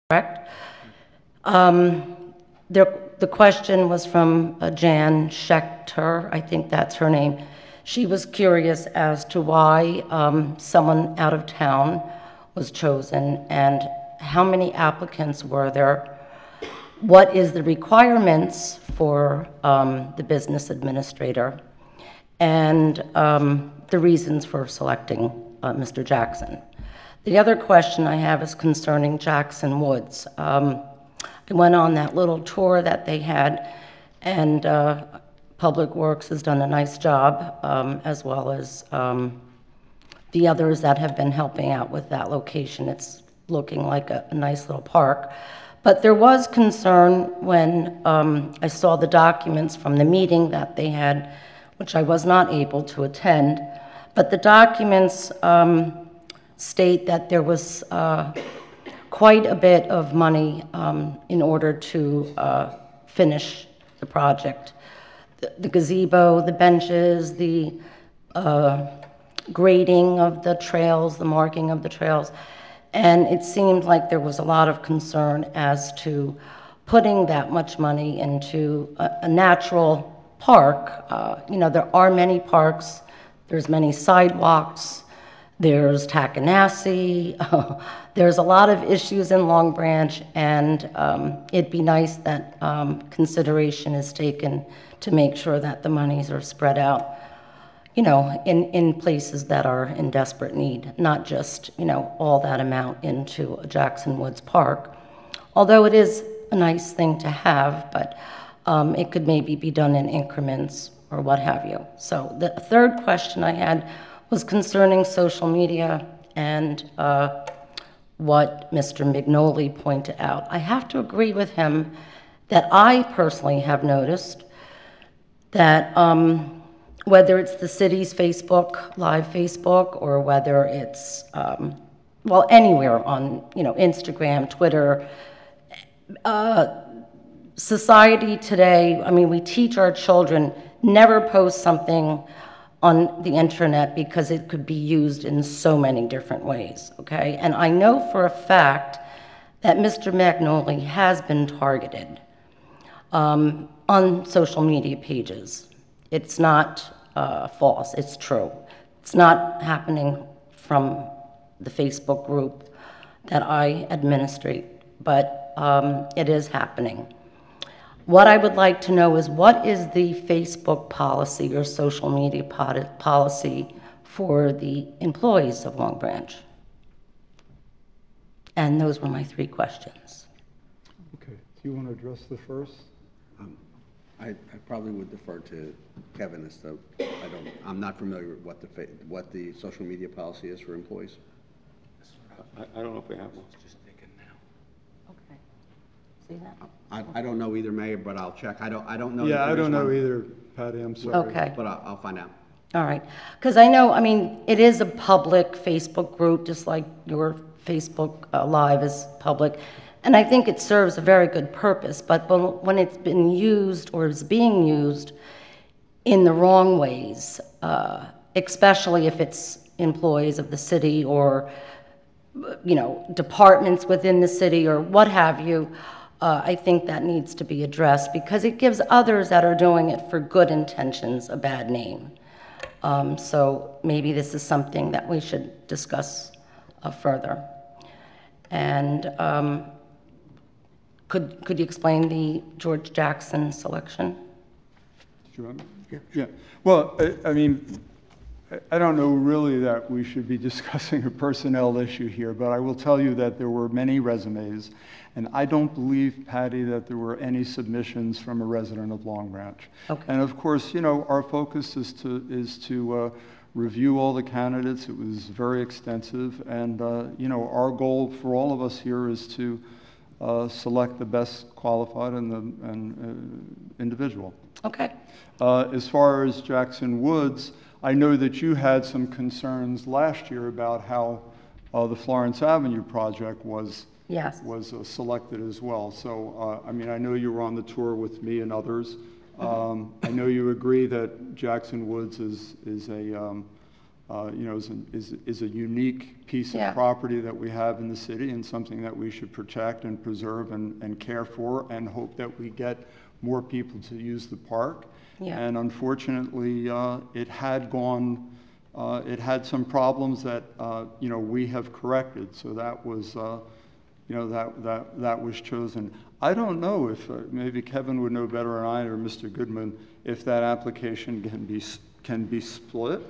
correct? The question was from Jan Schechter, I think that's her name. She was curious as to why someone out of town was chosen and how many applicants were there. What is the requirements for the business administrator and the reasons for selecting Mr. Jackson. The other question I have is concerning Jackson Woods. I went on that little tour that they had, and Public Works has done a nice job, as well as the others that have been helping out with that location. It's looking like a nice little park. But there was concern when I saw the documents from the meeting that they had, which I was not able to attend, but the documents state that there was quite a bit of money in order to finish the project. The gazebo, the benches, the grading of the trails, the marking of the trails, and it seemed like there was a lot of concern as to putting that much money into a natural park. You know, there are many parks, there's many sidewalks, there's Tackanassie, there's a lot of issues in Long Branch, and it'd be nice that consideration is taken to make sure that the monies are spread out, you know, in places that are in desperate need, not just, you know, all that amount into a Jackson Woods Park. Although it is a nice thing to have, but it could maybe be done in increments or what have you. So the third question I had was concerning social media and what Mr. Mignoli pointed out. I have to agree with him that I personally have noticed that whether it's the city's Facebook, live Facebook, or whether it's, well, anywhere on, you know, Instagram, Twitter, society today, I mean, we teach our children never post something on the internet because it could be used in so many different ways, okay? And I know for a fact that Mr. Mignoli has been targeted on social media pages. It's not false, it's true. It's not happening from the Facebook group that I administrate, but it is happening. What I would like to know is what is the Facebook policy or social media policy for the employees of Long Branch? And those were my three questions. Okay, do you want to address the first? I probably would defer to Kevin as to, I'm not familiar with what the social media policy is for employees. I don't know if we have one. Okay. See that? I don't know either, Mayor, but I'll check. I don't know. Yeah, I don't know either, Patty, I'm sorry. Okay. But I'll find out. All right. Because I know, I mean, it is a public Facebook group, just like your Facebook Live is public. And I think it serves a very good purpose. But when it's been used or is being used in the wrong ways, especially if it's employees of the city or, you know, departments within the city or what have you, I think that needs to be addressed because it gives others that are doing it for good intentions a bad name. So maybe this is something that we should discuss further. And could you explain the George Jackson selection? Do you want me? Yeah. Well, I mean, I don't know really that we should be discussing a personnel issue here, but I will tell you that there were many resumes, and I don't believe, Patty, that there were any submissions from a resident of Long Branch. Okay. And of course, you know, our focus is to review all the candidates. It was very extensive, and you know, our goal for all of us here is to select the best qualified and individual. Okay. As far as Jackson Woods, I know that you had some concerns last year about how the Florence Avenue project was selected as well. So, I mean, I know you were on the tour with me and others. I know you agree that Jackson Woods is a is a unique piece of Yeah. property that we have in the city and something that we should protect and preserve and care for and hope that we get more people to use the park. Yeah. And unfortunately, it had some problems that, we have corrected. So that was, that was chosen. I don't know if, maybe Kevin would know better than I or Mr. Goodman, if that application can be split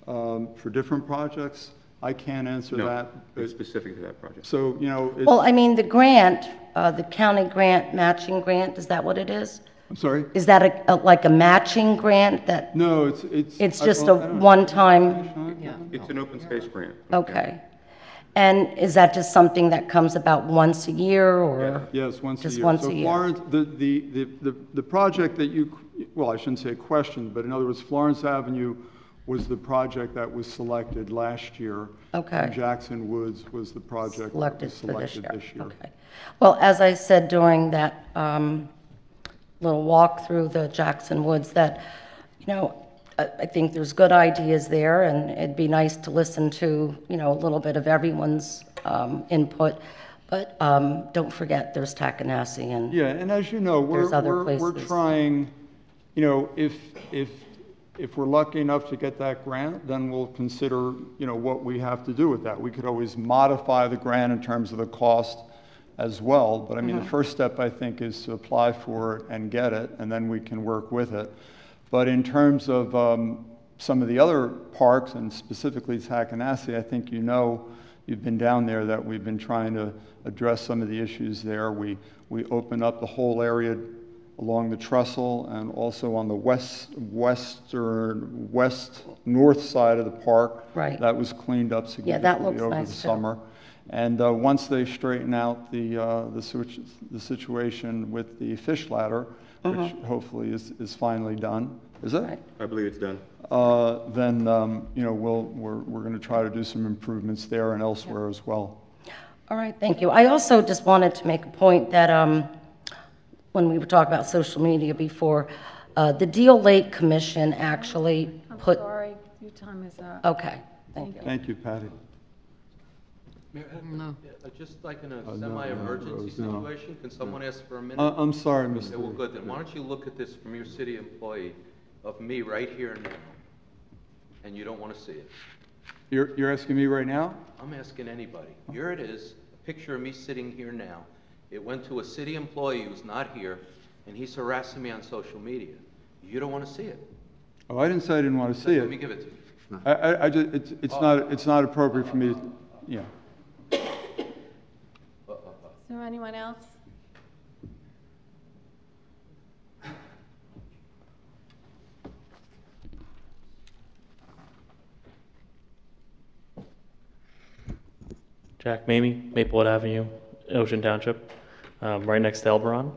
for different projects. I can't answer No, that. it's specific to that project. So, Well, I mean, the grant, the county grant, matching grant, is that what it is? I'm sorry? Is that like a matching grant that, No, it's just a one-time? It's an open space grant. Okay. And is that just something that comes about once a year, or? Yes, once a Just year. once So a year. Florence, the project that well, I shouldn't say question, but in other words, Florence Avenue was the project that was selected last year. Okay. And Jackson Woods was the project that Selected was for this selected year? this year. Okay. Well, as I said during that little walk through the Jackson Woods, that, I think there's good ideas there, and it'd be nice to listen to, a little bit of everyone's input. But don't forget, there's Tackanassie and, Yeah, and as you know, There's other we're places. trying, if we're lucky enough to get that grant, then we'll consider, what we have to do with that. We could always modify the grant in terms of the cost as well. But I mean, the first step, I think, is to apply for it and get it, and then we can work with it. But in terms of some of the other parks, and specifically Tackanassie, I think you've been down there, that we've been trying to address some of the issues there. We opened up the whole area along the trestle and also on the north side of the park. Right. That was cleaned up Yeah, that significantly looks over the nice, too. summer. And once they straighten out the situation with the fish ladder, which hopefully is finally done, is it? Right. I believe it's done. Then we're going to try to do some improvements there and elsewhere as well. all right, thank you. I also just wanted to make a point that when we were talking about social media before, the Deal Lake Commission actually I'm put, sorry, your time is up. okay, thank you. Thank you, Patty. Just like in a semi-emergency no. situation, can someone ask for a minute? I'm sorry, Okay, well, Mr. good, then why don't you look at this from your city employee of me right here and now, and you don't want to see it. You're asking me right now? I'm asking anybody. Here it is, a picture of me sitting here now. It went to a city employee who's not here, and he's harassing me on social media. You don't want to see it. Oh, I didn't say I didn't want to see Let me it. give it to you. I just, it's not appropriate for me to, yeah. Is there anyone else? Jack Mamie, Maplewood Avenue, Ocean Township, right next to Elberon.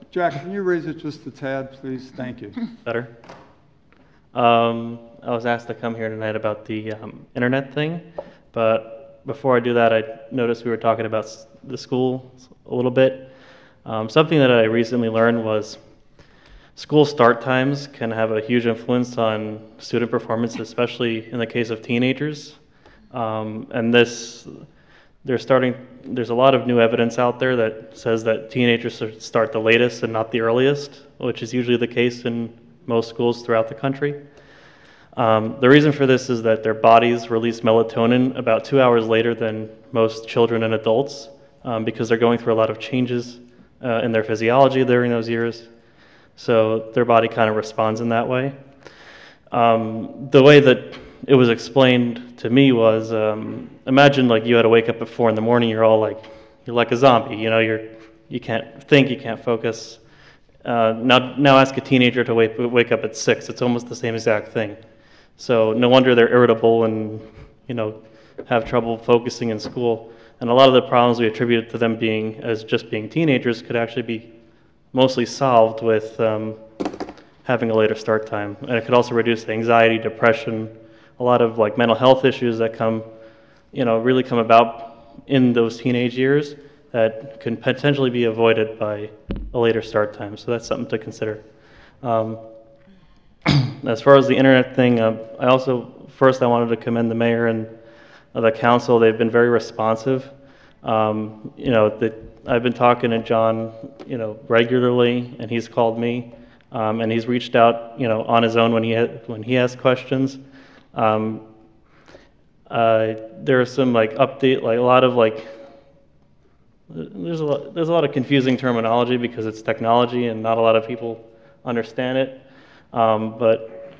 Jack, can you raise it just a tad, please? Thank you. Better. I was asked to come here tonight about the internet thing, but before I do that, I noticed we were talking about the school a little bit. Something that I recently learned was school start times can have a huge influence on student performance, especially in the case of teenagers. And there's a lot of new evidence out there that says that teenagers should start the latest and not the earliest, which is usually the case in most schools throughout the country. The reason for this is that their bodies release melatonin about 2 hours later than most children and adults, because they're going through a lot of changes in their physiology during those years. So their body kind of responds in that way. The way that it was explained to me was, imagine like you had to wake up at 4 in the morning, you're like a zombie, you can't think, you can't focus. Now ask a teenager to wake up at 6, it's almost the same exact thing. So no wonder they're irritable and, have trouble focusing in school. And a lot of the problems we attributed to them being teenagers could actually be mostly solved with having a later start time. And it could also reduce anxiety, depression, a lot of like mental health issues that really come about in those teenage years that can potentially be avoided by a later start time. So that's something to consider. As far as the internet thing, I also, first I wanted to commend the mayor and the council. They've been very responsive. You know, I've been talking to John, you know, regularly, and he's called me, and he's reached out, you know, on his own when he has questions. There are some like update, like a lot of like, there's a lot of confusing terminology because it's technology and not a lot of people understand it. But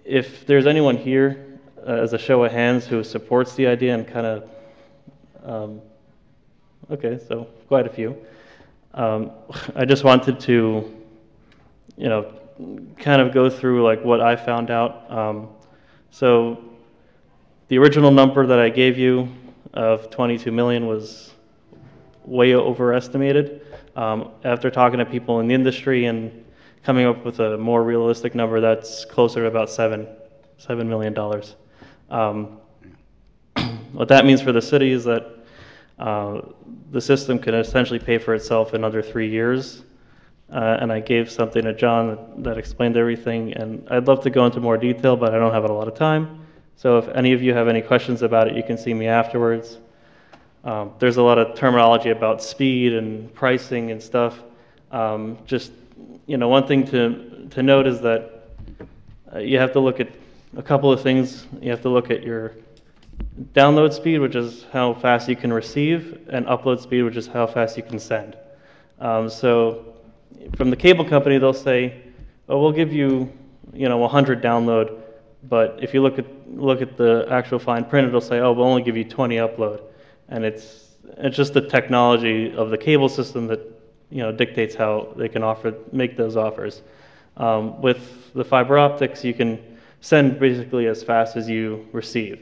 if there's anyone here, as a show of hands, who supports the idea and kind of, okay, so quite a few. I just wanted to, you know, kind of go through like what I found out. So the original number that I gave you of 22 million was way overestimated. After talking to people in the industry and coming up with a more realistic number, that's closer to about $7 million. What that means for the city is that the system can essentially pay for itself in under 3 years. And I gave something to John that explained everything, and I'd love to go into more detail, but I don't have a lot of time. So if any of you have any questions about it, you can see me afterwards. There's a lot of terminology about speed and pricing and stuff. Just, you know, one thing to note is that you have to look at a couple of things. You have to look at your download speed, which is how fast you can receive, and upload speed, which is how fast you can send. So from the cable company, they'll say, oh, we'll give you, you know, 100 download, but if you look at the actual fine print, it'll say, oh, we'll only give you 20 upload. And it's just the technology of the cable system that, you know, dictates how they can make those offers. With the fiber optics, you can send basically as fast as you receive.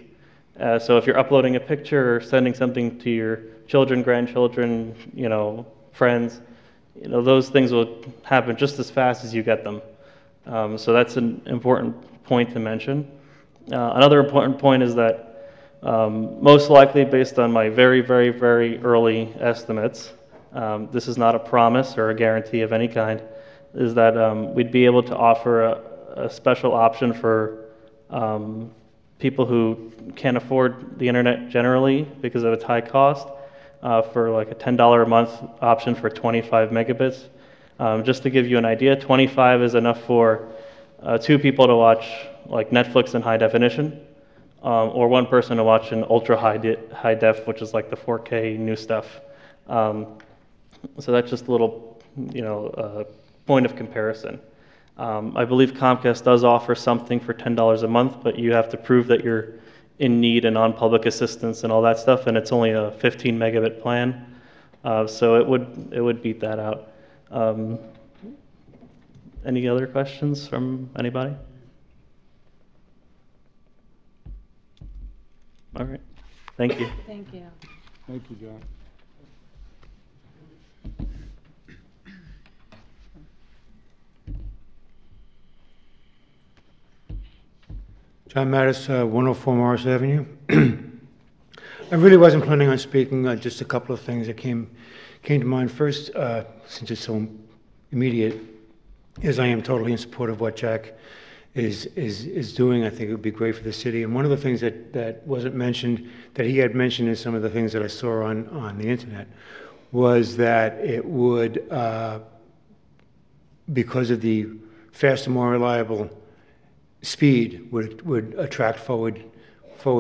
So if you're uploading a picture or sending something to your children, grandchildren, you know, friends, you know, those things will happen just as fast as you get them. So that's an important point to mention. Another important point is that most likely, based on my very, very, very early estimates, this is not a promise or a guarantee of any kind, is that we'd be able to offer a special option for people who can't afford the internet generally because of its high cost, for like a $10 a month option for 25 megabits. Just to give you an idea, 25 is enough for 2 people to watch like Netflix in high definition, or 1 person to watch in ultra high def, which is like the 4K new stuff. So that's just a little, you know, point of comparison. I believe Comcast does offer something for $10 a month, but you have to prove that you're in need and on public assistance and all that stuff, and it's only a 15 megabit plan, so it would beat that out. Any other questions from anybody? All right, thank you. Thank you. Thank you, John. John Mattis, 104 Morris Avenue. I really wasn't planning on speaking, just a couple of things that came to mind. First, since it's so immediate, is I am totally in support of what Jack is doing. I think it would be great for the city. And one of the things that wasn't mentioned, that he had mentioned in some of the things that I saw on the internet, was that it would, because of the faster, more reliable speed, would attract forward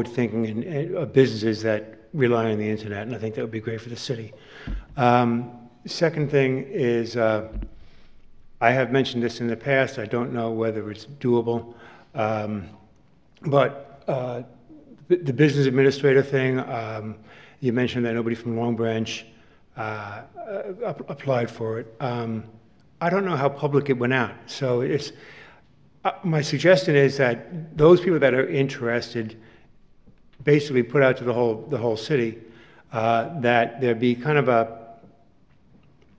thinking and businesses that rely on the internet, and I think that would be great for the city. Second thing is, I have mentioned this in the past. I don't know whether it's doable, but the business administrator thing, you mentioned that nobody from Long Branch applied for it. I don't know how public it went out, so it's. My suggestion is that those people that are interested basically put out to the whole city that there be kind of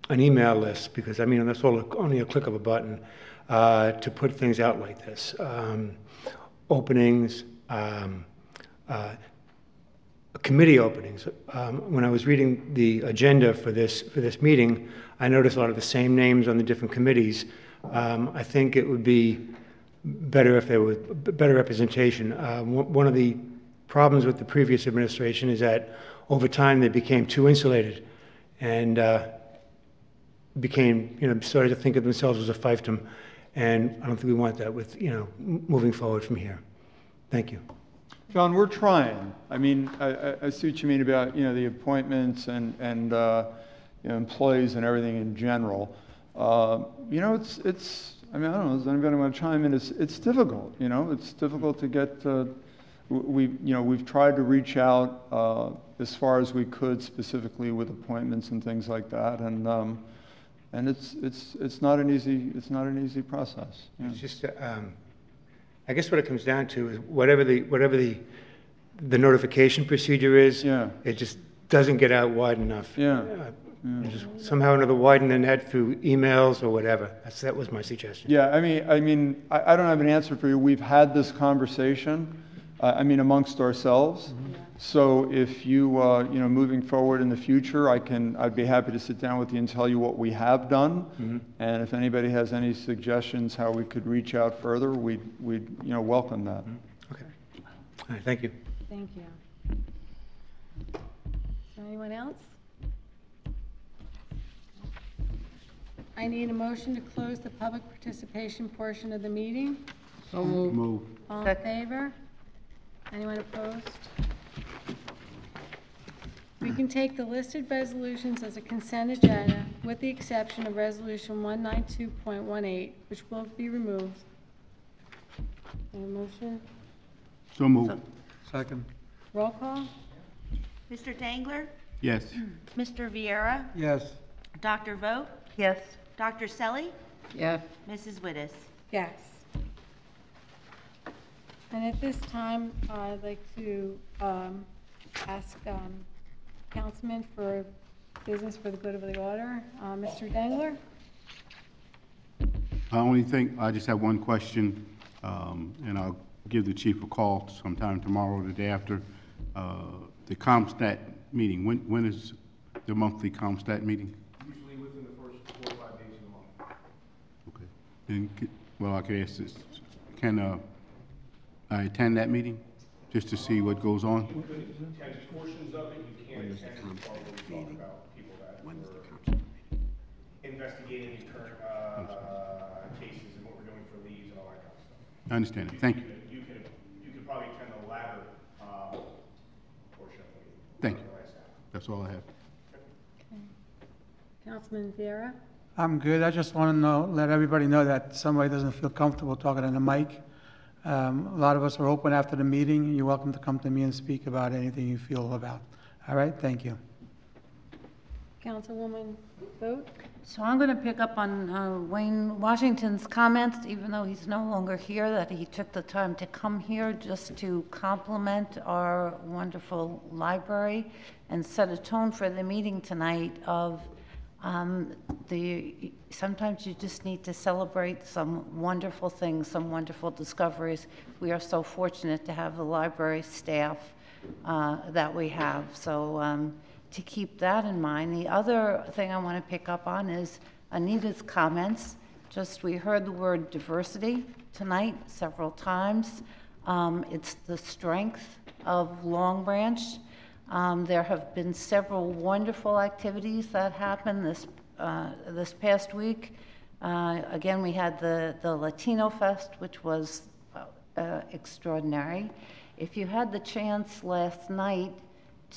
an email list, because I mean that's only a click of a button, to put things out like this, openings, committee openings. When I was reading the agenda for this meeting, I noticed a lot of the same names on the different committees. I think it would be better if there was better representation. One of the problems with the previous administration is that over time they became too insulated and started to think of themselves as a fiefdom. And I don't think we want that with, moving forward from here. Thank you. John, we're trying. I mean, I see what you mean about, the appointments and employees and everything in general. It's I mean, I don't know, does anybody want to chime in? It's difficult, it's difficult to get, we've tried to reach out as far as we could, specifically with appointments and things like that, and it's not an easy process. Yeah. It's just, I guess what it comes down to is whatever the notification procedure is, Yeah. it just doesn't get out wide enough. Yeah. Just somehow or another widen the net through emails or whatever. That was my suggestion. Yeah, I mean, I don't have an answer for you. We've had this conversation, amongst ourselves. So if you, moving forward in the future, I'd be happy to sit down with you and tell you what we have done. And if anybody has any suggestions how we could reach out further, we'd welcome that. Okay. All right, thank you. Thank you. Is there anyone else? I need a motion to close the public participation portion of the meeting. So moved. All in favor? Anyone opposed? We can take the listed resolutions as a consent agenda with the exception of Resolution 192.18, which will be removed. Any motion? So moved. Second. Roll call? Mr. Dangler? Yes. Mr. Viera? Yes. Dr. Vogt? Yes. Dr. Selly? Yes. Mrs. Wittes? Yes. And at this time, I'd like to ask Councilman for business for the good of the order. Mr. Dangler? I just have one question, and I'll give the chief a call sometime tomorrow or the day after. The ComStat meeting, when is the monthly ComStat meeting? Usually within the first 4 or 5 days of the month. Okay. Then, I could ask this, can I attend that meeting, just to see what goes on? You could attend portions of it, you can't attend the part where we talk about people that When is the were ComStat meeting? investigating the current cases and what we're doing for leaves and all that kind of stuff. I understand it, thank you. You could probably attend the latter portion of the meeting. Thank you. The last half. That's all I have. Councilman Viera? I'm good. I just want to let everybody know that somebody doesn't feel comfortable talking on the mic. A lot of us are open after the meeting. You're welcome to come to me and speak about anything you feel about. All right? Thank you. Councilwoman Vogt? So I'm going to pick up on Wayne Washington's comments, even though he's no longer here, that he took the time to come here just to compliment our wonderful library and set a tone for the meeting tonight of sometimes you just need to celebrate some wonderful things, some wonderful discoveries. We are so fortunate to have the library staff that we have. So to keep that in mind. The other thing I want to pick up on is Anita's comments. We heard the word diversity tonight several times. It's the strength of Long Branch. There have been several wonderful activities that happened this past week. Again, we had the Latino Fest, which was extraordinary. If you had the chance last night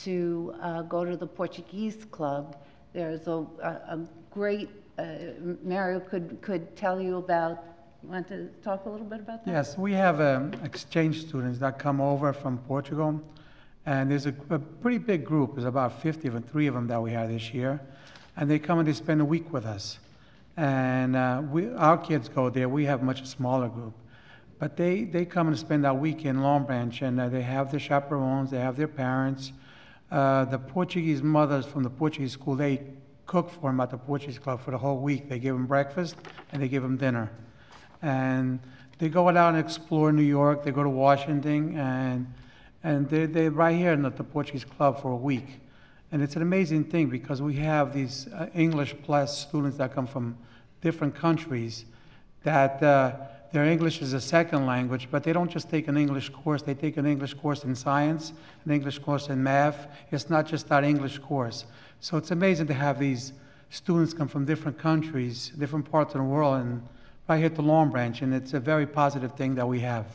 to go to the Portuguese Club, there's a great, Mario could tell you about, you want to talk a little bit about that? Yes, we have exchange students that come over from Portugal. And there's a pretty big group. There's about 50 of them, 3 of them that we had this year. And they come and they spend a week with us. And our kids go there. We have a much smaller group. But they come and spend that week in Long Branch, and they have their chaperones, they have their parents. The Portuguese mothers from the Portuguese school, they cook for them at the Portuguese Club for the whole week. They give them breakfast and they give them dinner. And they go out and explore New York. They go to Washington, and they're right here at the Portuguese Club for a week. And it's an amazing thing because we have these English plus students that come from different countries that their English is a second language, but they don't just take an English course, they take an English course in science, an English course in math. It's not just that English course. So it's amazing to have these students come from different countries, different parts of the world, and right here to Long Branch, and it's a very positive thing that we have.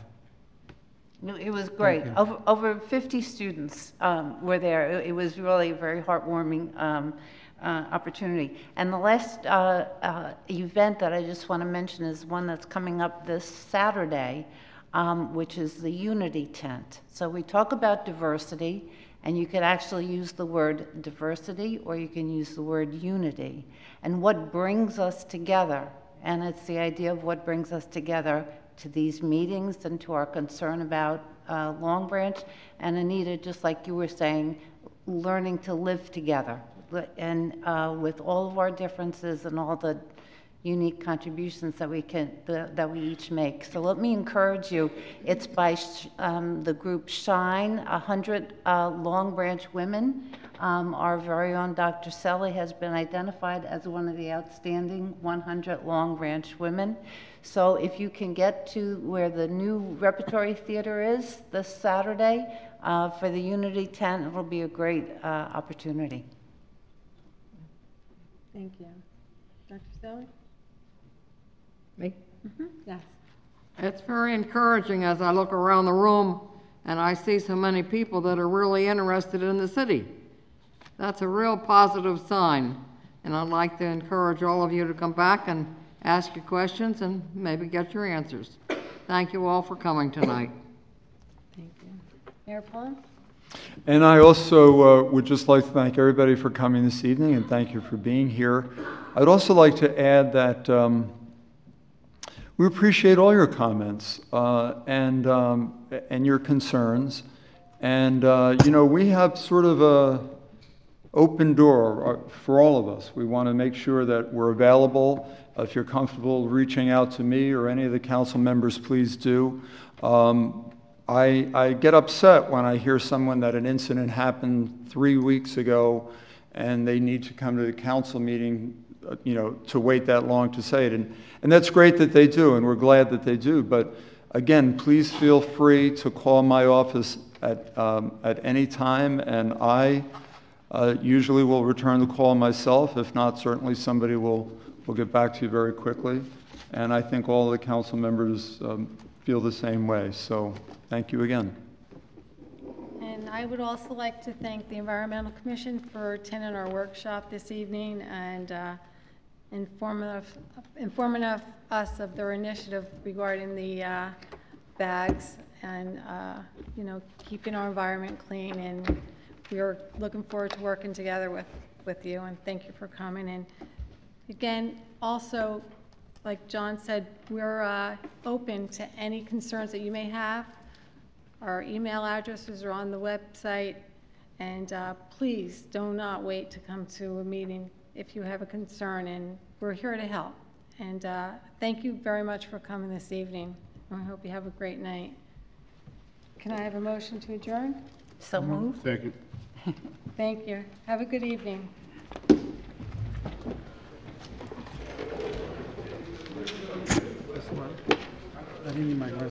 No, it was great. Over 50 students were there. It was really a very heartwarming opportunity. And the last event that I just want to mention is one that's coming up this Saturday, which is the Unity Tent. So we talk about diversity, and you could actually use the word diversity, or you can use the word unity. And what brings us together, and it's the idea of what brings us together to these meetings and to our concern about Long Branch. And Anita, just like you were saying, learning to live together. And with all of our differences and all the unique contributions that we each make. So let me encourage you. It's by the group Shine, 100 Long Branch women. Our very own Dr. Selly has been identified as one of the outstanding 100 Long Branch women. So if you can get to where the new Repertory Theater is this Saturday for the Unity Tent, it'll be a great opportunity. Thank you. Dr. Selly? Me? Yes. It's very encouraging as I look around the room and I see so many people that are really interested in the city. That's a real positive sign, and I'd like to encourage all of you to come back and ask your questions and maybe get your answers. Thank you all for coming tonight. Thank you. Mayor Pullen? And I also would just like to thank everybody for coming this evening, and thank you for being here. I'd also like to add that we appreciate all your comments and your concerns. And, you know, we have sort of a open door for all of us. We want to make sure that we're available. If you're comfortable reaching out to me or any of the council members, please do. I get upset when I hear someone that an incident happened 3 weeks ago and they need to come to the council meeting, you know, to wait that long to say it. And that's great that they do, and we're glad that they do. But again, please feel free to call my office at any time, and I usually will return the call myself. If not, certainly somebody will get back to you very quickly. And I think all the council members feel the same way. So thank you again. And I would also like to thank the Environmental Commission for attending our workshop this evening and informing us of their initiative regarding the bags and you know, keeping our environment clean. And we are looking forward to working together with you, and thank you for coming. And again, also, like John said, we're open to any concerns that you may have. Our email addresses are on the website, and please do not wait to come to a meeting if you have a concern, and we're here to help. And thank you very much for coming this evening, and I hope you have a great night. Can I have a motion to adjourn? So moved. Second. Thank you. Have a good evening. I didn't need my